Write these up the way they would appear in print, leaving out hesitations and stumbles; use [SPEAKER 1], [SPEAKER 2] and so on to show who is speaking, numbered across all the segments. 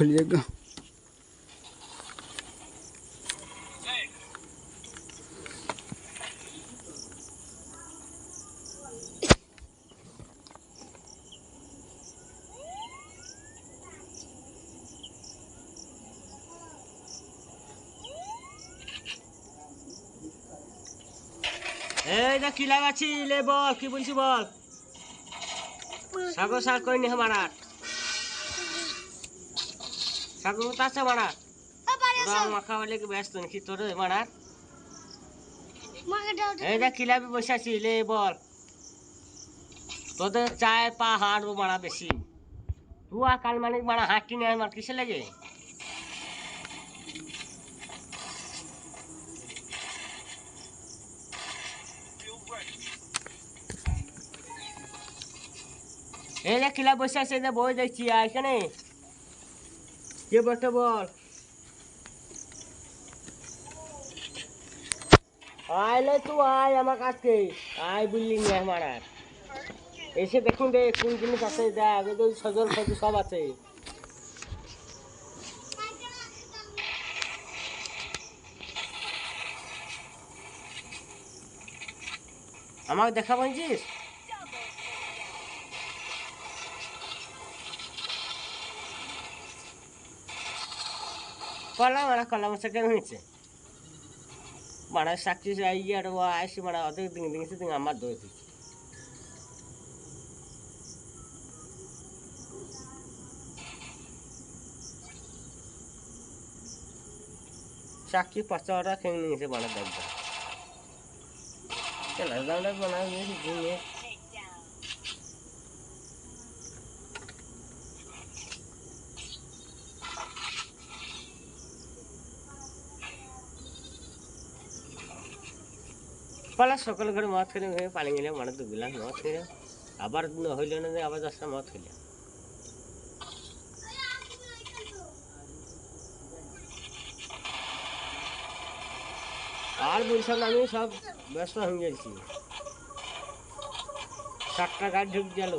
[SPEAKER 1] खुल जाएगा।
[SPEAKER 2] এই যে কি লাগাচ্ছি লে বল কি বলছি বল সাগর সার কই নি हमारा সাগর মত আছে মারা ওরা মাখা বলে কি ব্যস্ত নাকি তোর মারা এই যে কি লাগবে বসে লে বল তোদের চায় পা হাড় মারা বেশি তুই কাল মানে মারা হাঁটি নেই আমার কিসে লাগে এই যে কিলা বসে আছে যে বই দেখছি এখানে কে বসে বল আইলে তুই আয় আমার কাছে আয় বললি না আমার এসে দেখুন রে কোন জিনিস আছে দেখ ওই সজল ফজল সব আছে আমাকে দেখা বলছিস কলাম সেকেন্ড হয়েছে মানে সাকসেস ইয়ার আসি মানে অর্ধেক দিন দিয়েছে দিন আমার দৌড় চাকরি পাঁচটা খেয়ে নিয়েছে মানে দেখবে দামটা বানা নিয়ে পালা সকাল করে মদ খেলে হয়ে পালিয়ে গেলে মানে তো গেলাম মদ খেলে আবার হইল না আবার 10টা মদ খেলে আর বলছিলাম আমি সব ব্যস্ত হয়ে গেছি 7টা গাড়ি ঢুক গেল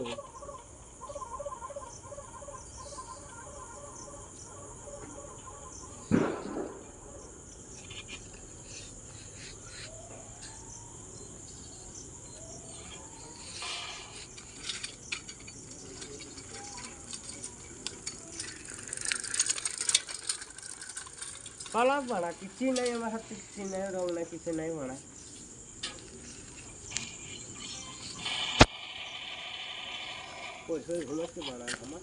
[SPEAKER 2] পালা বাড়া কিছু নাই আমার হাতে কিছু নাই রং নাই কিছু নাই বাড়া ঘুমাচ্ছে বাড়া আমার